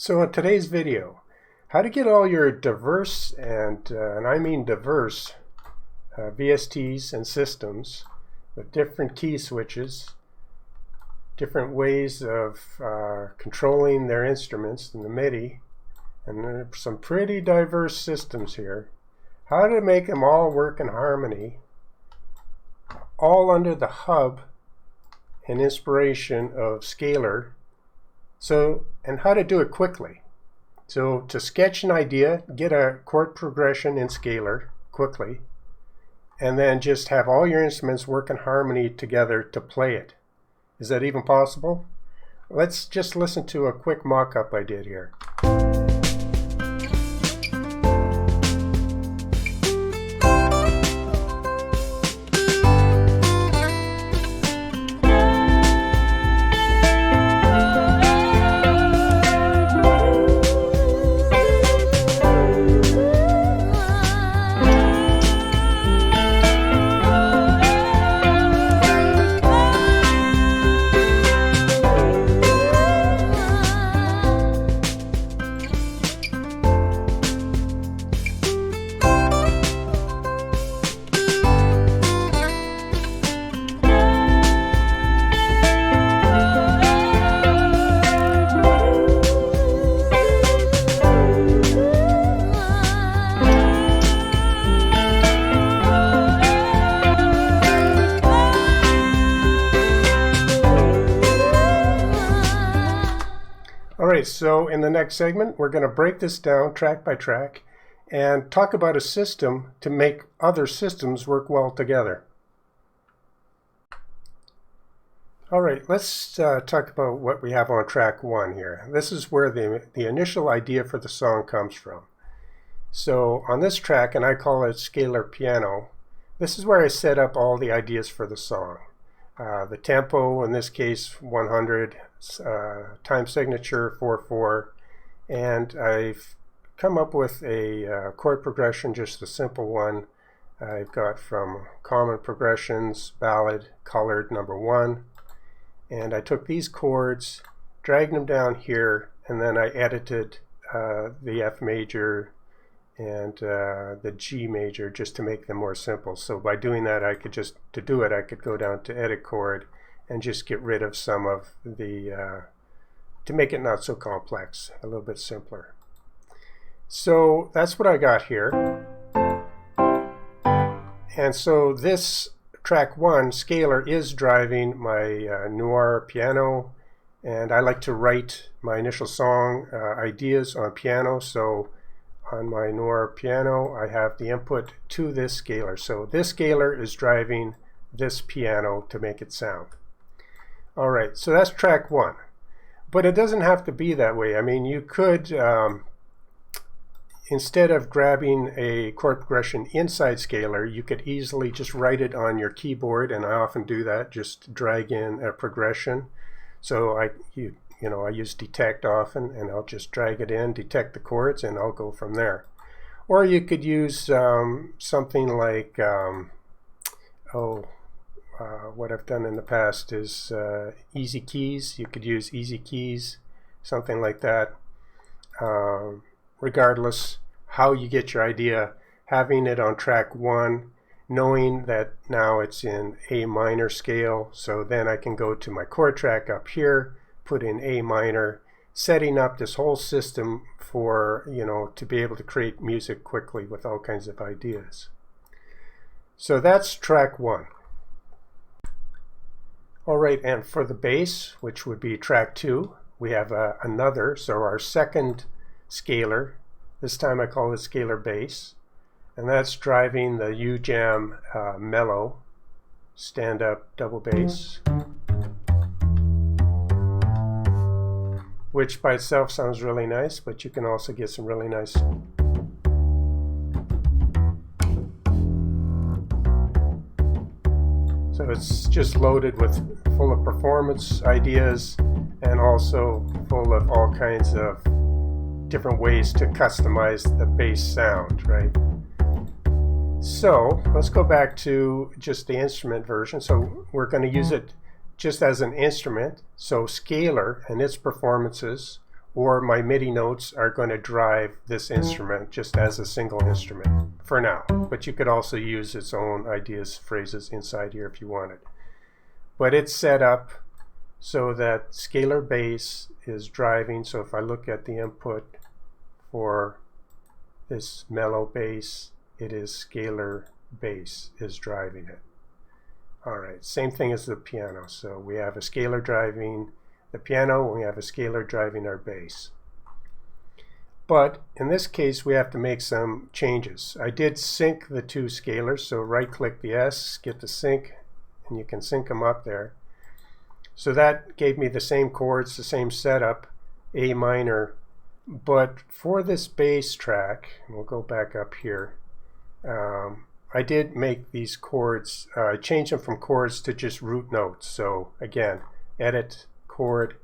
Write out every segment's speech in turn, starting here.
So in today's video, how to get all your diverse, and I mean diverse, VSTs and systems with different key switches, different ways of controlling their instruments in the MIDI, and there are some pretty diverse systems here. How to make them all work in harmony, all under the hub and inspiration of Scalar. And how to do it quickly. So to sketch an idea, get a chord progression in Scalar quickly, and then just have all your instruments work in harmony together to play it. Is that even possible? Let's just listen to a quick mock-up I did here. Alright, so in the next segment we're going to break this down track by track and talk about a system to make other systems work well together. Alright, let's talk about what we have on track 1 here. This is where the initial idea for the song comes from. So on this track, and I call it Scalar Piano, this is where I set up all the ideas for the song. The tempo, in this case 100, time signature 4/4, and I've come up with a chord progression, just a simple one. I've got from common progressions, ballad, colored, number 1, and I took these chords, dragged them down here, and then I edited the F major and the G major just to make them more simple. So by doing that, I could just, to do it, I could go down to edit chord and just get rid of some of the, to make it not so complex, a little bit simpler. So that's what I got here. And so this track 1, Scalar, is driving my Noir piano, and I like to write my initial song ideas on piano. So on my Noir piano, I have the input to this Scalar. So this Scalar is driving this piano to make it sound. Alright, so that's track 1. But it doesn't have to be that way. I mean, you could, instead of grabbing a chord progression inside Scalar, you could easily just write it on your keyboard, and I often do that, just drag in a progression. So I use detect often, and I'll just drag it in, detect the chords, and I'll go from there. Or you could use something like, what I've done in the past is easy keys. You could use easy keys, something like that. Regardless how you get your idea, having it on track 1, knowing that now it's in A minor scale, so then I can go to my chord track up here, put in A minor, setting up this whole system for, to be able to create music quickly with all kinds of ideas. So that's track 1. Alright, and for the bass, which would be track 2, we have another, so our second Scalar. This time I call it Scalar bass, and that's driving the U-Jam mellow stand-up double bass, which by itself sounds really nice, but you can also get some really nice so it's just loaded with full of performance ideas and also full of all kinds of different ways to customize the bass sound, right? So let's go back to just the instrument version. So we're going to use it just as an instrument. So Scalar and its performances or my MIDI notes are going to drive this instrument just as a single instrument for now. But you could also use its own ideas, phrases inside here if you wanted. But it's set up so that scalar bass is driving. So if I look at the input for this mellow bass, it is scalar bass is driving it. Alright, same thing as the piano. So we have a scalar driving the piano, and we have a scalar driving our bass. But in this case, we have to make some changes. I did sync the two scalars, so right-click the S, get the sync, and you can sync them up there. So that gave me the same chords, the same setup, A minor. But for this bass track, and we'll go back up here, I did make these chords, I changed them from chords to just root notes. So again, edit, chord.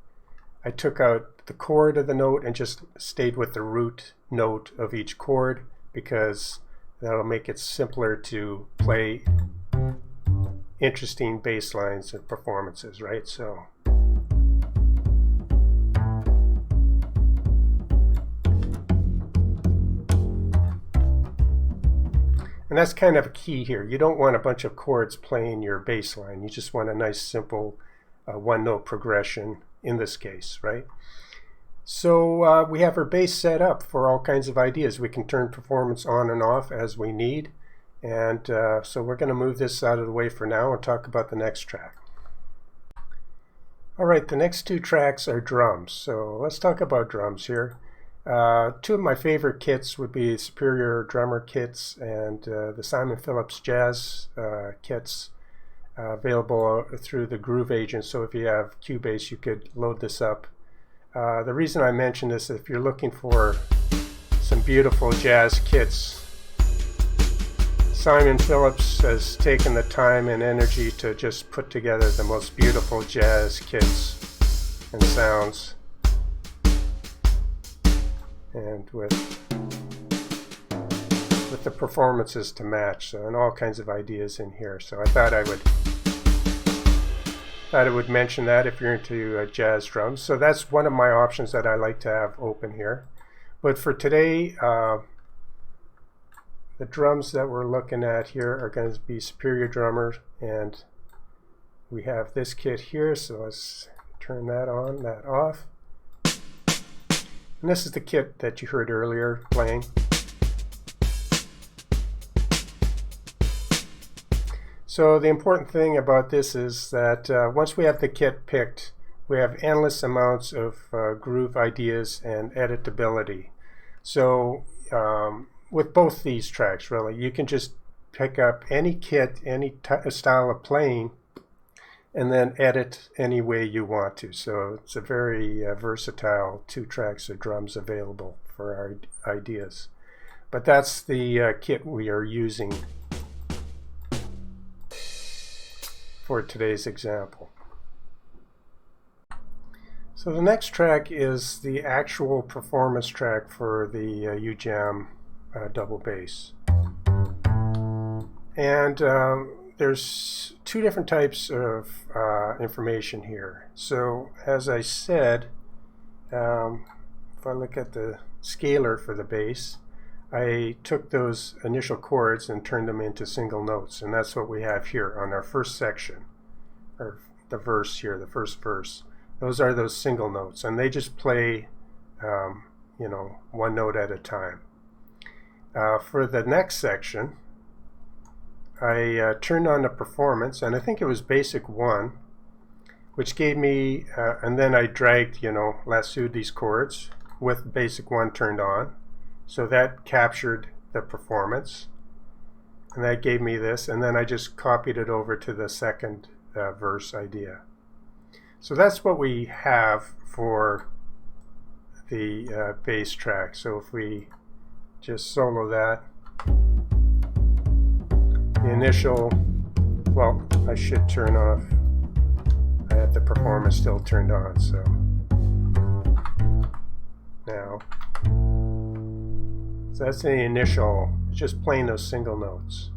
I took out the chord of the note and just stayed with the root note of each chord, because that'll make it simpler to play interesting bass lines and performances, right? So and that's kind of a key here. You don't want a bunch of chords playing your bass line. You just want a nice simple one note progression in this case, right? So we have our bass set up for all kinds of ideas. We can turn performance on and off as we need. And so we're going to move this out of the way for now and talk about the next track. All right, the next two tracks are drums. So let's talk about drums here. Two of my favorite kits would be Superior Drummer kits and the Simon Phillips Jazz kits. Available through the Groove Agent, so if you have Cubase you could load this up. The reason I mention this is if you're looking for some beautiful jazz kits, Simon Phillips has taken the time and energy to just put together the most beautiful jazz kits and sounds, and with the performances to match, so, and all kinds of ideas in here. So I thought I would mention that if you're into jazz drums. So that's one of my options that I like to have open here. But for today, the drums that we're looking at here are going to be Superior Drummer, and we have this kit here. So let's turn that on, that off. And this is the kit that you heard earlier playing. So the important thing about this is that once we have the kit picked, we have endless amounts of groove ideas and editability. So with both these tracks, really, you can just pick up any kit, any style of playing, and then edit any way you want to. So it's a very versatile two tracks of drums available for our ideas. But that's the kit we are using for today's example. So the next track is the actual performance track for the UJAM double bass. And there's two different types of information here. So as I said, if I look at the scalar for the bass, I took those initial chords and turned them into single notes, and that's what we have here on our first section, or the verse here, the first verse. Those are those single notes, and they just play, you know, one note at a time. For the next section, I turned on the performance, and I think it was basic 1, which gave me, and then I dragged, you know, lassoed these chords with basic 1 turned on. So that captured the performance, and that gave me this, and then I just copied it over to the second verse idea. So that's what we have for the bass track. So if we just solo that, the initial, well, I should turn off, I have the performance still turned on, so now, so that's the initial, just playing those single notes.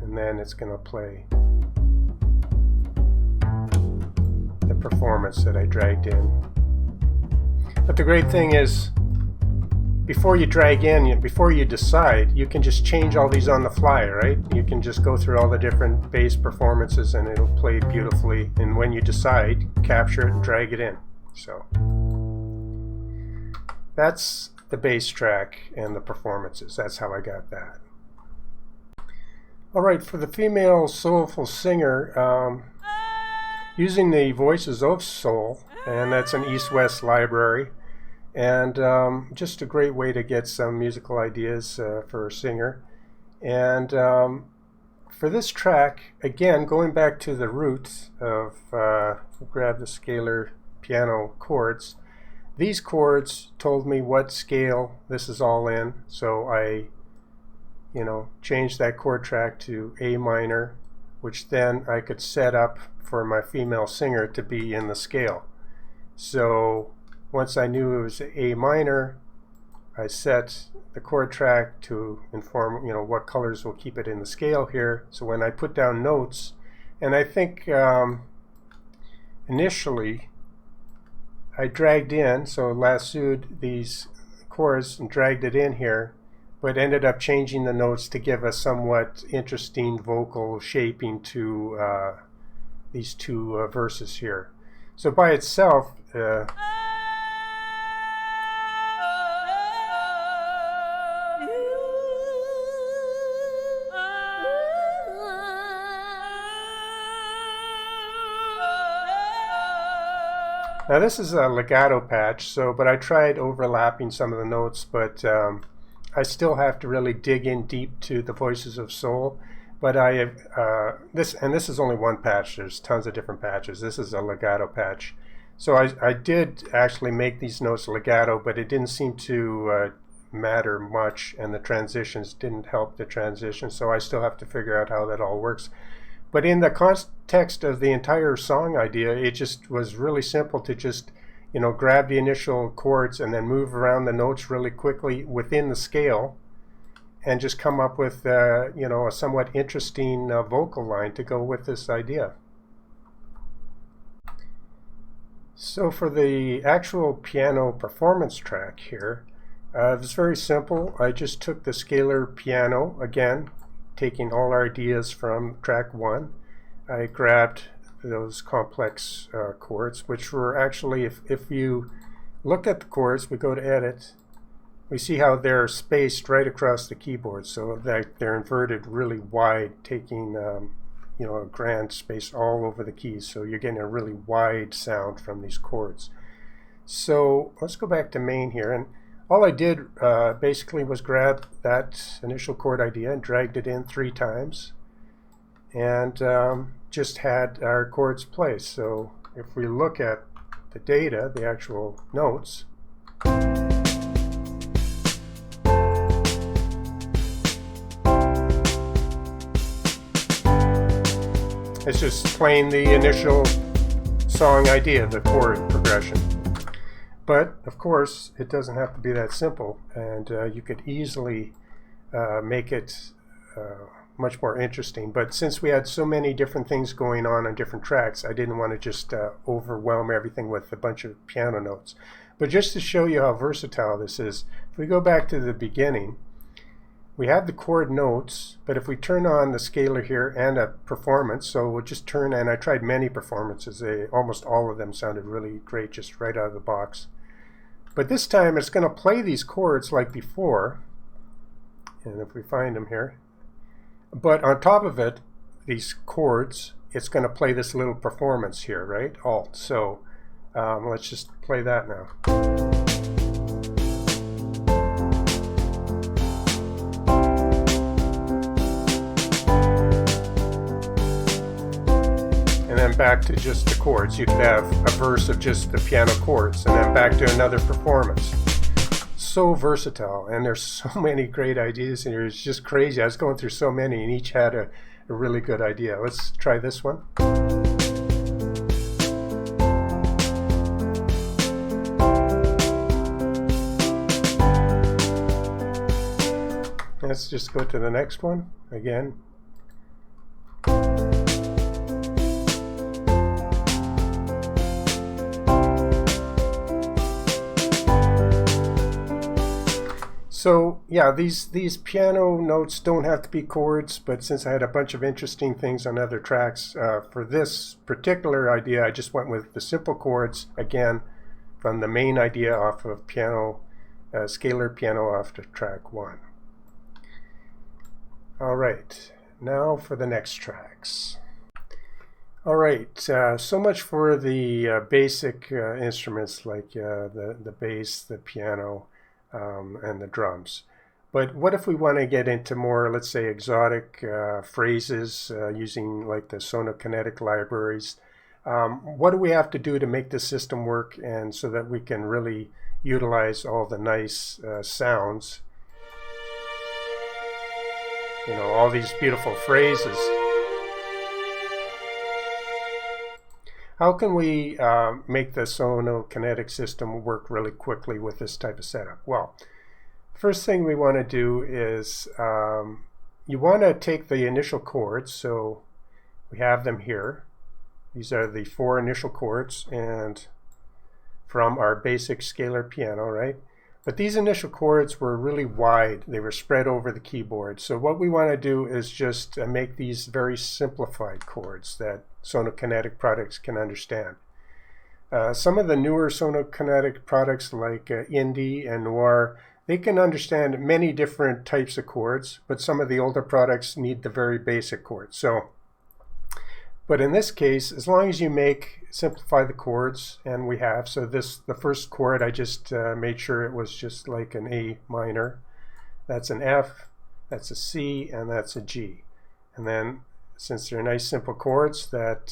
And then it's going to play the performance that I dragged in. But the great thing is, before you drag in, before you decide, you can just change all these on the fly, right? You can just go through all the different bass performances and it'll play beautifully. And when you decide, capture it and drag it in. So that's the bass track and the performances. That's how I got that. All right, for the female soulful singer, using the Voices of Soul, and that's an East-West library. And just a great way to get some musical ideas for a singer. And for this track, again, going back to the roots of, grab the scalar piano chords, these chords told me what scale this is all in. So I, changed that chord track to A minor, which then I could set up for my female singer to be in the scale. So once I knew it was A minor, I set the chord track to inform, what colors will keep it in the scale here. So when I put down notes, and I think initially I dragged in, so lassoed these chords and dragged it in here, but ended up changing the notes to give a somewhat interesting vocal shaping to these two verses here. So by itself, now this is a legato patch, but I tried overlapping some of the notes, but I still have to really dig in deep to the Voices of Soul. But I have this is only one patch. There's tons of different patches. This is a legato patch. So I did actually make these notes legato, but it didn't seem to matter much, and the transitions didn't help the transition. So I still have to figure out how that all works. But in the context of the entire song idea, it just was really simple to just, grab the initial chords and then move around the notes really quickly within the scale and just come up with, a somewhat interesting vocal line to go with this idea. So for the actual piano performance track here, it was very simple. I just took the scalar piano, again, taking all our ideas from track 1. I grabbed those complex chords, which were actually, if you look at the chords, we go to edit, we see how they're spaced right across the keyboard, so that they're inverted really wide, taking a grand space all over the keys, so you're getting a really wide sound from these chords. So let's go back to main here, and all I did basically was grab that initial chord idea and dragged it in 3 times, and just had our chords placed. So if we look at the data, the actual notes, it's just playing the initial song idea, the chord progression. But of course, it doesn't have to be that simple, and you could easily make it much more interesting. But since we had so many different things going on different tracks, I didn't want to just overwhelm everything with a bunch of piano notes. But just to show you how versatile this is, if we go back to the beginning, we have the chord notes, but if we turn on the scalar here and a performance, so we'll just turn, and I tried many performances, almost all of them sounded really great just right out of the box. But this time it's going to play these chords like before, and if we find them here, but on top of it, these chords, it's going to play this little performance here, right? Alt. So let's just play that now. And then back to just the chords. You could have a verse of just the piano chords, and then back to another performance. So versatile, and there's so many great ideas in here. It's just crazy. I was going through so many, and each had a really good idea. Let's try this one. Let's just go to the next one again. So yeah, these piano notes don't have to be chords, but since I had a bunch of interesting things on other tracks, for this particular idea, I just went with the simple chords, again, from the main idea off of piano, scalar piano off to track 1. All right, now for the next tracks. All right, so much for the basic instruments like the bass, the piano, and the drums. But what if we want to get into more, let's say, exotic phrases using like the sonokinetic libraries? What do we have to do to make the system work and so that we can really utilize all the nice sounds? You know, all these beautiful phrases. How can we make the sonokinetic system work really quickly with this type of setup? Well, first thing we want to do is you want to take the initial chords. So we have them here. These are the 4 initial chords and from our basic scalar piano, right? But these initial chords were really wide. They were spread over the keyboard. So what we want to do is just make these very simplified chords that sonokinetic products can understand. Some of the newer sonokinetic products like indie and noir, they can understand many different types of chords, but some of the older products need the very basic chords. But in this case, as long as you simplify the chords, and we have, so the first chord, I just made sure it was just like an A minor. That's an F, that's a C, and that's a G. And then, since they're nice simple chords that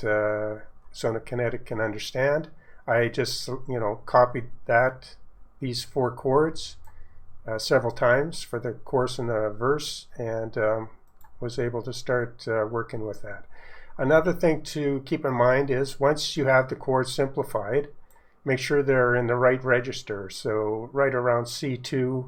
sonokinetic can understand, I just, copied these 4 chords several times for the chorus and the verse, and was able to start working with that. Another thing to keep in mind is once you have the chords simplified, make sure they're in the right register. So right around C2,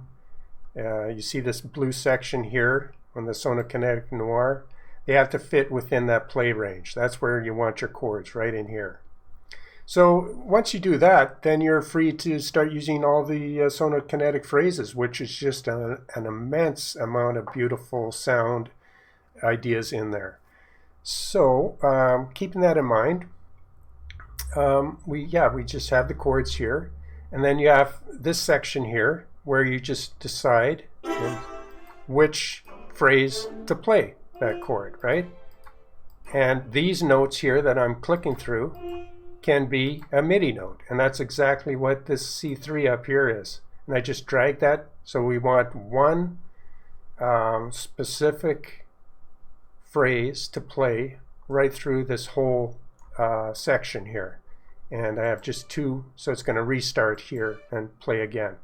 you see this blue section here on the sonokinetic noir. They have to fit within that play range. That's where you want your chords, right in here. So once you do that, then you're free to start using all the sonokinetic phrases, which is just an immense amount of beautiful sound ideas in there. So keeping that in mind, we just have the chords here, and then you have this section here where you just decide which phrase to play that chord, right? And these notes here that I'm clicking through can be a MIDI note, and that's exactly what this C3 up here is. And I just drag that, so we want one specific phrase to play right through this whole section here, and I have just 2, so it's going to restart here and play again.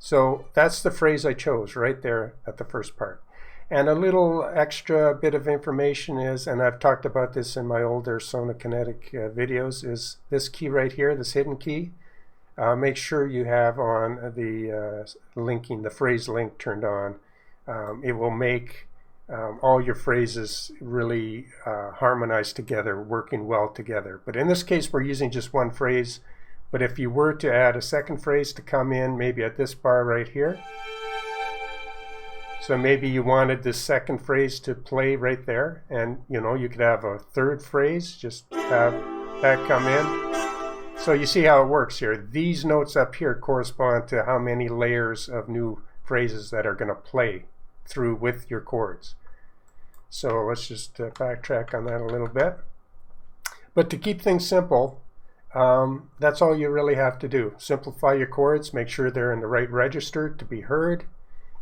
So that's the phrase I chose right there at the first part. And a little extra bit of information is, and I've talked about this in my older sonokinetic videos, is this key right here, this hidden key. Make sure you have on the linking, the phrase link turned on. It will make all your phrases really harmonize together, working well together. But in this case, we're using just one phrase. But if you were to add a second phrase to come in, maybe at this bar right here, so maybe you wanted this second phrase to play right there, and you could have a third phrase, just have that come in. So you see how it works here. These notes up here correspond to how many layers of new phrases that are going to play through with your chords. So let's just backtrack on that a little bit. But to keep things simple, that's all you really have to do. Simplify your chords, make sure they're in the right register to be heard,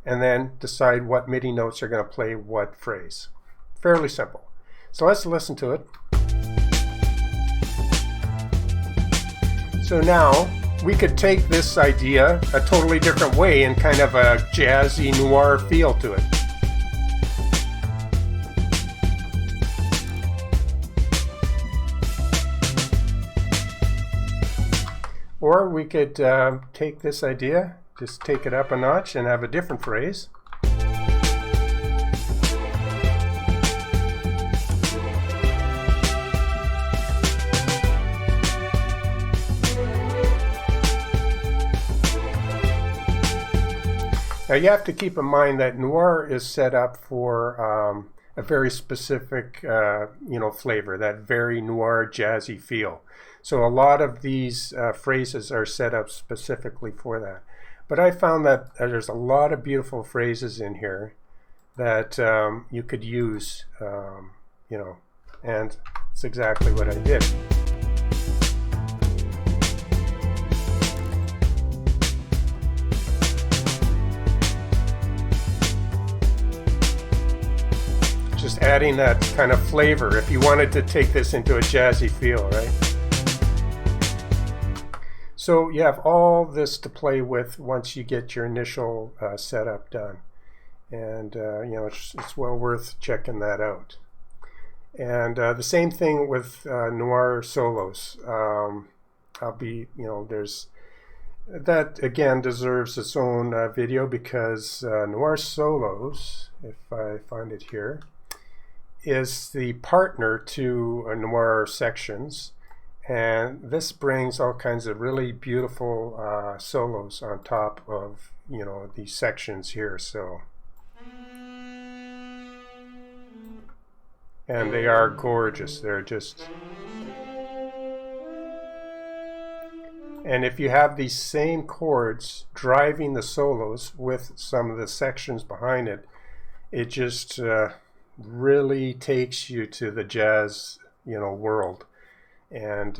and then decide what MIDI notes are going to play what phrase. Fairly simple. So let's listen to it. So now we could take this idea a totally different way and kind of a jazzy noir feel to it. Or we could take this idea, just take it up a notch and have a different phrase. Now you have to keep in mind that noir is set up for a very specific flavor, that very noir jazzy feel. So a lot of these phrases are set up specifically for that. But I found that there's a lot of beautiful phrases in here that you could use, and it's exactly what I did. Just adding that kind of flavor if you wanted to take this into a jazzy feel, right? So you have all this to play with once you get your initial setup done. And it's well worth checking that out. And the same thing with noir solos. There's that again deserves its own video, because noir solos, if I find it here, is the partner to noir sections, and this brings all kinds of really beautiful solos on top of these sections here. So, and they are gorgeous. They're just, and if you have these same chords driving the solos with some of the sections behind it, it just really takes you to the jazz world. And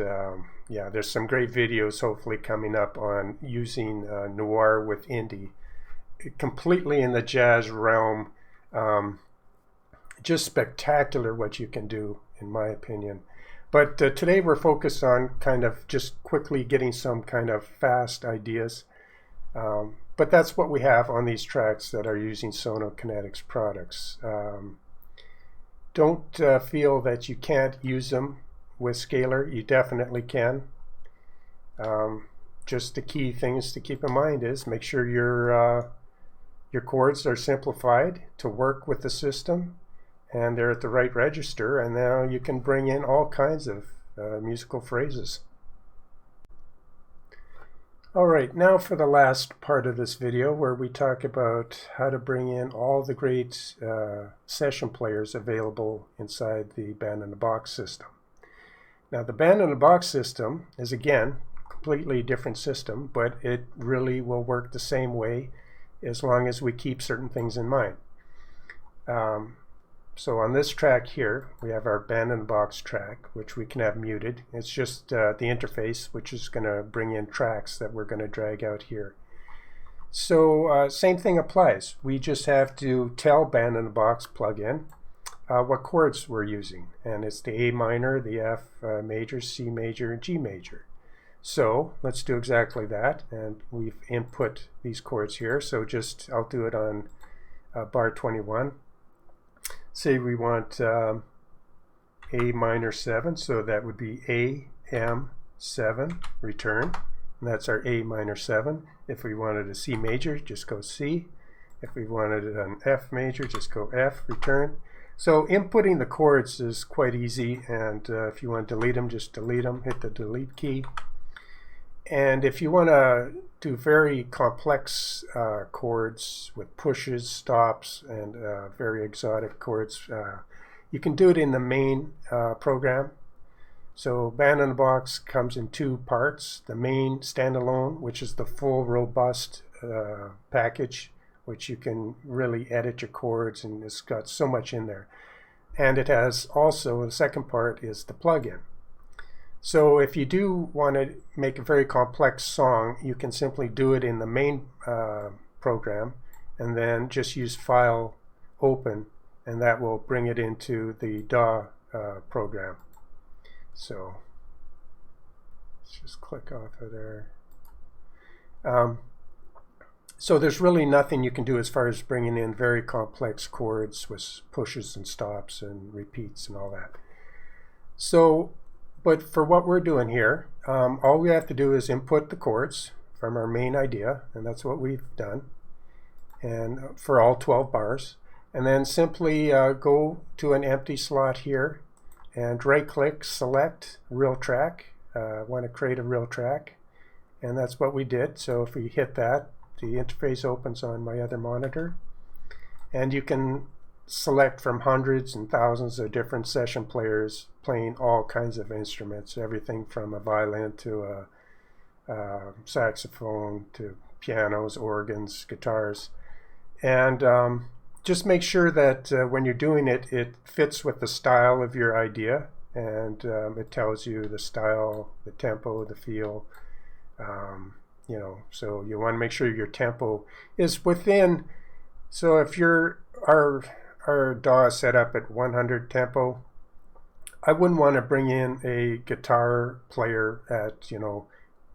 yeah, there's some great videos hopefully coming up on using noir with indie completely in the jazz realm. Just spectacular what you can do, in my opinion. But today we're focused on kind of just quickly getting some kind of fast ideas. But that's what we have on these tracks that are using Sonokinetics products. Don't feel that you can't use them with Scalar. You definitely can. Just the key things to keep in mind is make sure your chords are simplified to work with the system, and they're at the right register, and now you can bring in all kinds of musical phrases. Alright, now for the last part of this video, where we talk about how to bring in all the great session players available inside the band-in-a-box system. Now the band-in-a-box system is, again, a completely different system, but it really will work the same way as long as we keep certain things in mind. So on this track here, we have our band-in-a-box track, which we can have muted. It's just the interface, which is going to bring in tracks that we're going to drag out here. So same thing applies. We just have to tell band-in-a-box plugin what chords we're using. And it's the A minor, the F major, C major, and G major. So let's do exactly that. And we've input these chords here. So I'll do it on bar 21. Say we want A minor 7, so that would be A, M, 7, return. And that's our A minor 7. If we wanted a C major, just go C. If we wanted an F major, just go F, return. So inputting the chords is quite easy, and if you want to delete them, just delete them, hit the delete key. And if you want to do very complex chords with pushes, stops, and very exotic chords, you can do it in the main program. So band-in-a-box comes in two parts: the main standalone, which is the full robust package, which you can really edit your chords, and it's got so much in there. And it has also, the second part is the plugin. So if you do want to make a very complex song, you can simply do it in the main program, and then just use File, Open, and that will bring it into the DAW program. So let's just click off of there. So there's really nothing you can do as far as bringing in very complex chords with pushes and stops and repeats and all that. So, but for what we're doing here, all we have to do is input the chords from our main idea, and that's what we've done, and for all 12 bars, and then simply go to an empty slot here and right-click, select real track. Want to create a real track, and that's what we did. So if we hit that, the interface opens on my other monitor. And you can select from hundreds and thousands of different session players playing all kinds of instruments, everything from a violin to a saxophone to pianos, organs, guitars. And just make sure that when you're doing it, it fits with the style of your idea, and it tells you the style, the tempo, the feel. You know, so you want to make sure your tempo is within. So if our DAW is set up at 100 tempo, I wouldn't want to bring in a guitar player at, you know,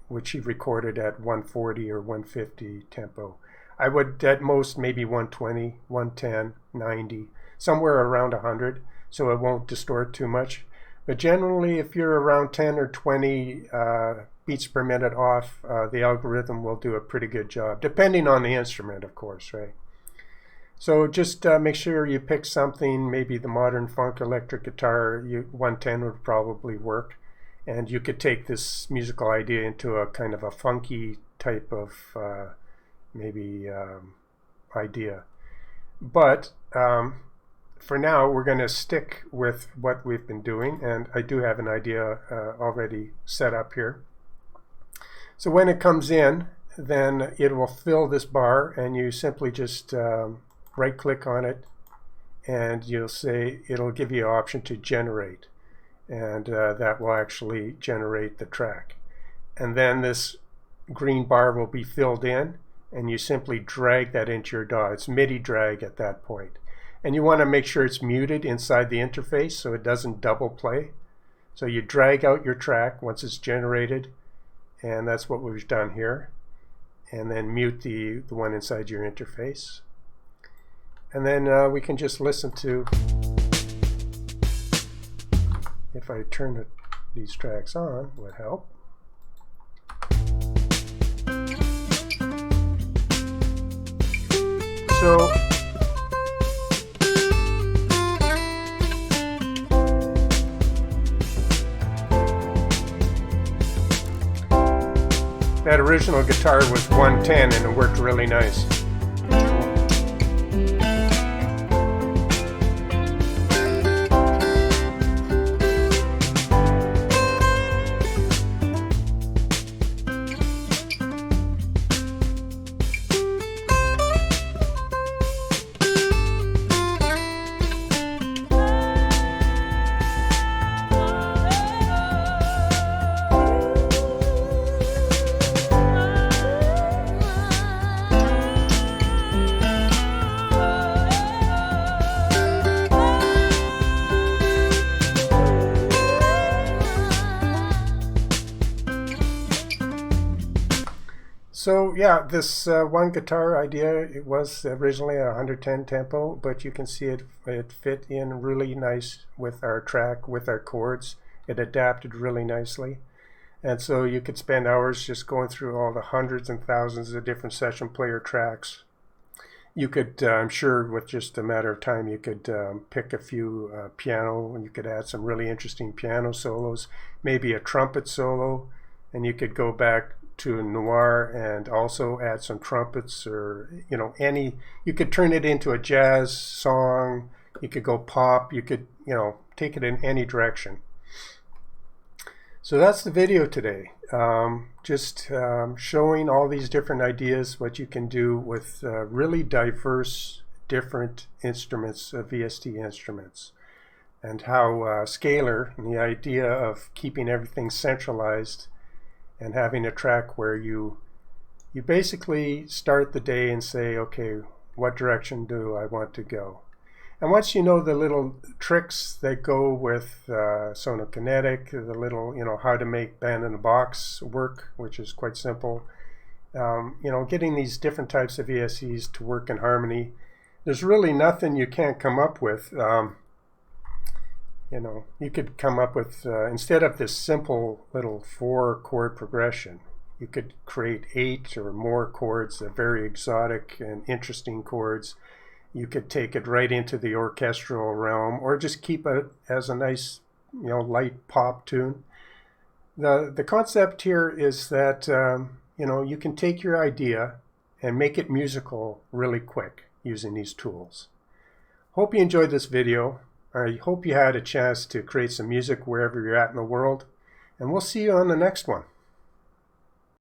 which he recorded at 140 or 150 tempo. I would at most maybe 120, 110, 90, somewhere around 100, so it won't distort too much. But generally, if you're around 10 or 20 beats per minute off, the algorithm will do a pretty good job, depending on the instrument, of course, right? So just make sure you pick something, maybe the modern funk electric guitar, 110 would probably work. And you could take this musical idea into a kind of a funky type of maybe idea. But for now, we're going to stick with what we've been doing, and I do have an idea already set up here. So when it comes in, then it will fill this bar, and you simply just right click on it, and you'll say it'll give you an option to generate, and that will actually generate the track. And then this green bar will be filled in, and you simply drag that into your DAW. It's MIDI drag at that point. And you want to make sure it's muted inside the interface so it doesn't double play. So you drag out your track once it's generated, and that's what we've done here. And then mute the one inside your interface. And then we can just listen to, if I turn these tracks on, would help. So that original guitar was 110 and it worked really nice. So yeah, this one guitar idea, it was originally a 110 tempo, but you can see it fit in really nice with our track, with our chords. It adapted really nicely. And so you could spend hours just going through all the hundreds and thousands of different session player tracks. You could, I'm sure with just a matter of time, you could pick a few piano, and you could add some really interesting piano solos, maybe a trumpet solo, and you could go back to noir and also add some trumpets, or you could turn it into a jazz song, you could go pop, you could take it in any direction. So that's the video today, just showing all these different ideas, what you can do with really diverse different instruments, VST instruments, and how Scalar, and the idea of keeping everything centralized and having a track where you basically start the day and say, okay, what direction do I want to go? And once you know the little tricks that go with Sonokinetic, the little, how to make Band in a Box work, which is quite simple, getting these different types of VSTs to work in harmony, there's really nothing you can't come up with. You could come up with, instead of this simple little 4-chord progression, you could create 8 or more chords, very exotic and interesting chords. You could take it right into the orchestral realm, or just keep it as a nice, light pop tune. The concept here is that, you can take your idea and make it musical really quick using these tools. Hope you enjoyed this video. I hope you had a chance to create some music wherever you're at in the world, and we'll see you on the next one.